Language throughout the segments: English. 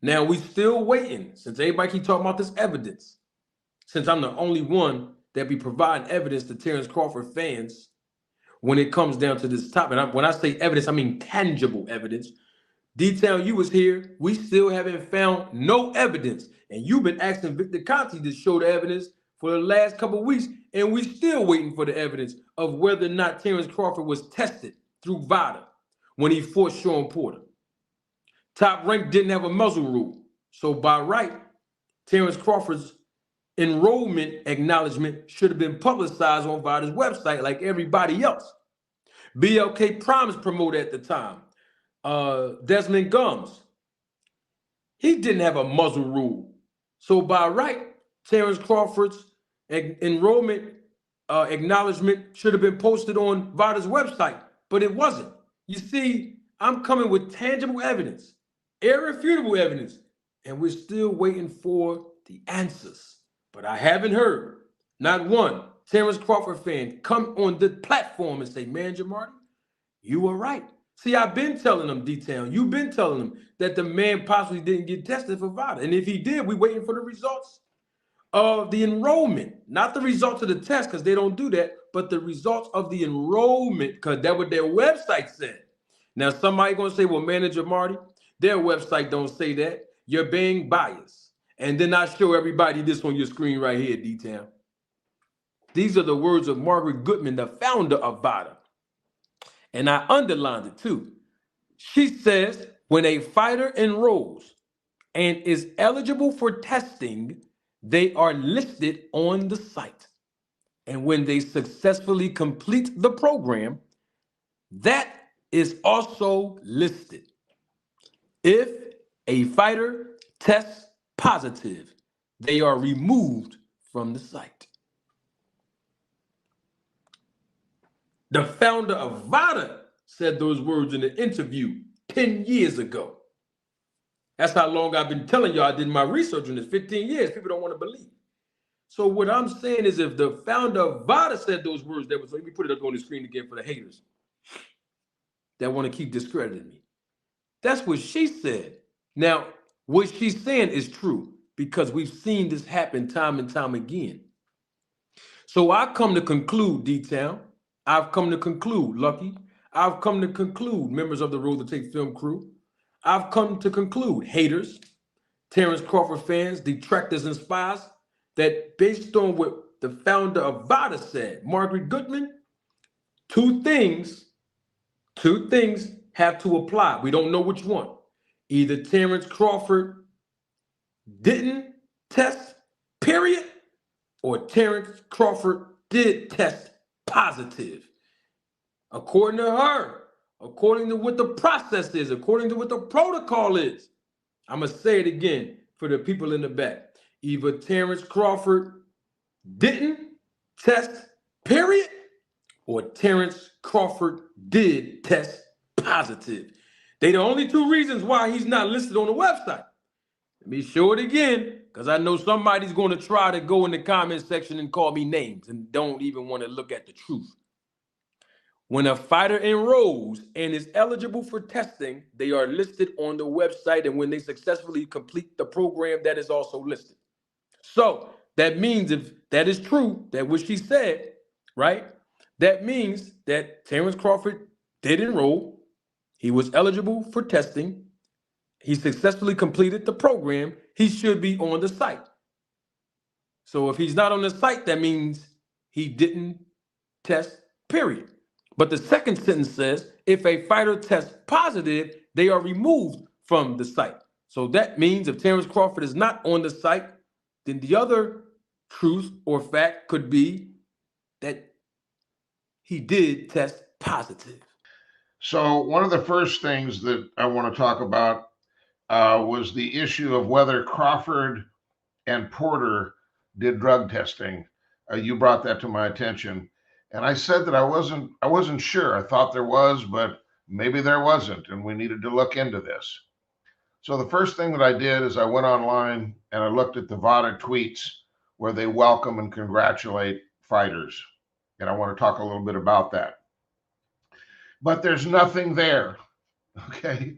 Now we still waiting, since everybody keep talking about this evidence, since I'm the only one that be providing evidence to Terence Crawford fans when it comes down to this topic. And when I say evidence, I mean tangible evidence. D-Town, you was here. We still haven't found no evidence. And you've been asking Victor Conti to show the evidence for the last couple of weeks, and we still waiting for the evidence of whether or not Terence Crawford was tested through VADA when he fought Sean Porter. Top Rank didn't have a muzzle rule. So by right, Terence Crawford's enrollment acknowledgement should have been publicized on VADA's website like everybody else. BLK Promise promoter at the time, Desmond Gums, he didn't have a muzzle rule. So by right, Terence Crawford's enrollment acknowledgement should have been posted on VADA's website, but it wasn't. You see, I'm coming with tangible evidence, irrefutable evidence, and we're still waiting for the answers. But I haven't heard not one Terence Crawford fan come on the platform and say, man, Jamarty, you were right. See, I've been telling them, D-Town, you've been telling them that the man possibly didn't get tested for VADA. And if he did, we're waiting for the results of the enrollment, not the results of the test, because they don't do that, but the results of the enrollment, because that's what their website said. Now, somebody going to say, well, Manager Marty, their website don't say that. You're being biased. And then I show everybody this on your screen right here, D-Town. These are the words of Margaret Goodman, the founder of VADA. And I underlined it too. She says, when a fighter enrolls and is eligible for testing, they are listed on the site. And when they successfully complete the program, that is also listed. If a fighter tests positive, they are removed from the site. The founder of VADA said those words in an interview 10 years ago. That's how long I've been telling y'all I did my research on this, 15 years. People don't want to believe. So what I'm saying is if the founder of VADA said those words, that was, let me put it up on the screen again for the haters that want to keep discrediting me. That's what she said. Now, what she's saying is true because we've seen this happen time and time again. So I come to conclude, D-Town, I've come to conclude, Lucky, I've come to conclude, members of the Road to Take Film crew, I've come to conclude, haters, Terence Crawford fans, detractors and spies, that based on what the founder of VADA said, Margaret Goodman, two things have to apply. We don't know which one. Either Terence Crawford didn't test, period, or Terence Crawford did test positive. According to her, according to what the process is, according to what the protocol is. I'm going to say it again for the people in the back. Either Terence Crawford didn't test, period, or Terence Crawford did test positive. They're the only two reasons why he's not listed on the website. Let me show it again, because I know somebody's going to try to go in the comment section and call me names and don't even want to look at the truth. When a fighter enrolls and is eligible for testing, they are listed on the website, and when they successfully complete the program, that is also listed. So that means if that is true, that what she said, right? That means that Terence Crawford did enroll. He was eligible for testing. He successfully completed the program. He should be on the site. So if he's not on the site, that means he didn't test, period. But the second sentence says, if a fighter tests positive, they are removed from the site. So that means if Terence Crawford is not on the site, then the other truth or fact could be that he did test positive. So one of the first things that I want to talk about was the issue of whether Crawford and Porter did drug testing. You brought that to my attention. And I said that I wasn't sure. I thought there was, but maybe there wasn't, and we needed to look into this. So the first thing that I did is I went online and I looked at the VADA tweets where they welcome and congratulate fighters. And I want to talk a little bit about that. But there's nothing there, okay?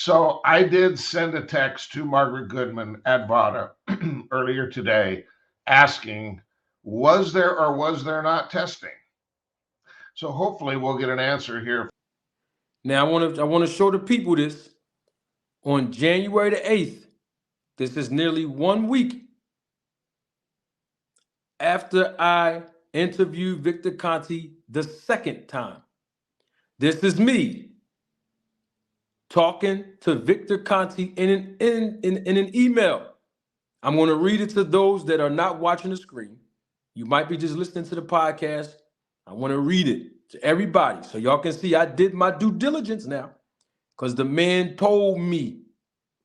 So I did send a text to Margaret Goodman at VADA earlier today asking, was there or was there not testing? So hopefully we'll get an answer here. Now I want to show the people this. On January the 8th, this is nearly 1 week after I interviewed Victor Conti the second time. This is me talking to Victor Conti in an email. I'm going to read it to those that are not watching the screen. You might be just listening to the podcast. I want to read it to everybody so y'all can see I did my due diligence now, because the man told me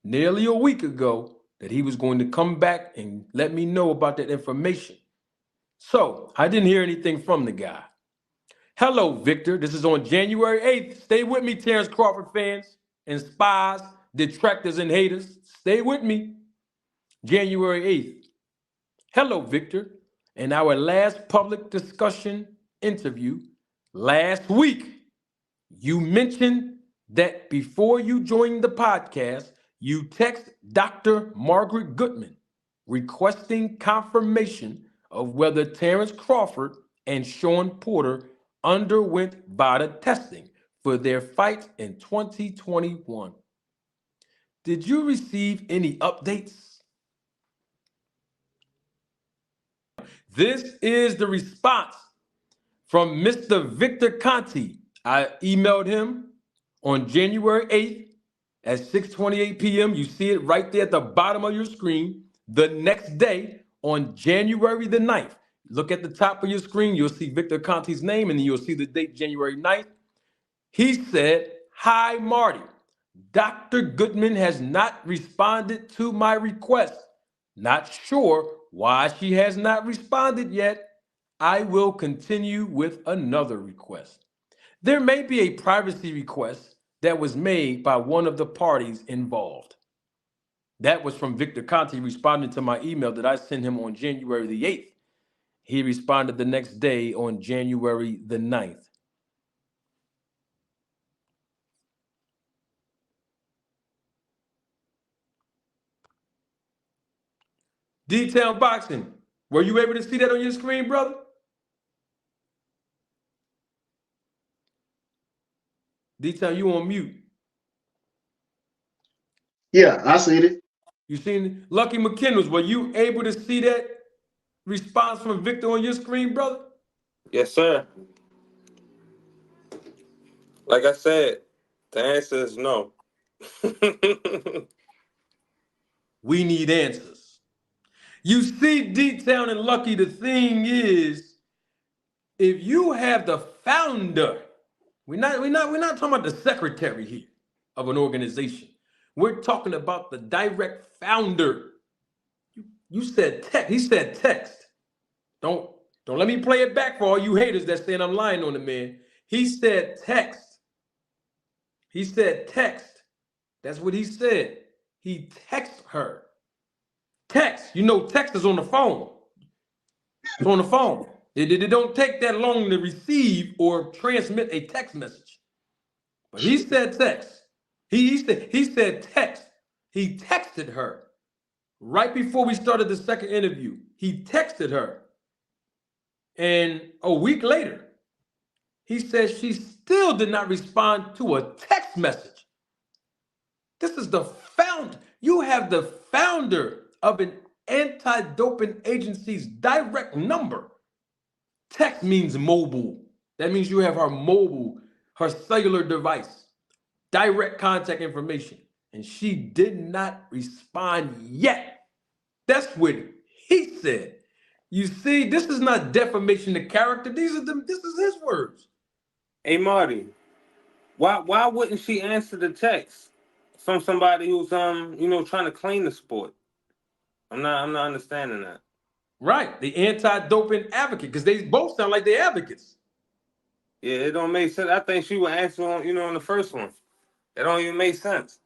nearly a week ago that he was going to come back and let me know about that information. So I didn't hear anything from the guy. Hello, Victor. This is on January 8th. Stay with me, Terence Crawford fans and spies, detractors and haters. Stay with me. January 8th. Hello, Victor. In our last public discussion interview last week, you mentioned that before you joined the podcast, you text Dr. Margaret Goodman requesting confirmation of whether Terence Crawford and Sean Porter underwent VADA testing for their fight in 2021. Did you receive any updates? This is the response from Mr. Victor Conti. I emailed him on January 8th at 6:28 p.m. You see it right there at the bottom of your screen. The next day, on January the 9th, look at the top of your screen. You'll see Victor Conti's name, and then you'll see the date, January 9th. He said, "Hi, Marty. Dr. Goodman has not responded to my request. Not sure why she has not responded yet. I will continue with another request. There may be a privacy request that was made by one of the parties involved." That was from Victor Conti responding to my email that I sent him on January the 8th. He responded the next day on January the 9th. Detail boxing. Were you able to see that on your screen, brother? Detail, you on mute. Yeah, I seen it. You seen it? Lucky McKinless, were you able to see that response from Victor on your screen, brother? Yes, sir. Like I said, the answer is no. We need answers. You see, D-Town and Lucky, the thing is, if you have the founder, we're not talking about the secretary here of an organization. We're talking about the direct founder. You said text. He said text. Don't let me play it back for all you haters that saying I'm lying on the man. He said text. He said text. That's what he said. He texted her. Text. You know, text is on the phone. It's on the phone. It don't take that long to receive or transmit a text message. But he said text. He said text. He texted her right before we started the second interview. He texted her. And a week later, he said she still did not respond to a text message. This is the founder. You have the founder of an anti-doping agency's direct number. Text means mobile. That means you have her mobile, her cellular device, direct contact information. And she did not respond yet. That's what he said. You see, this is not defamation of character. This is his words. Hey, Marty, why wouldn't she answer the text from somebody who's trying to claim the sport? I'm not understanding that. Right, the anti-doping advocate, because they both sound like they're advocates. Yeah, it don't make sense. I think she would answer on the first one. It don't even make sense.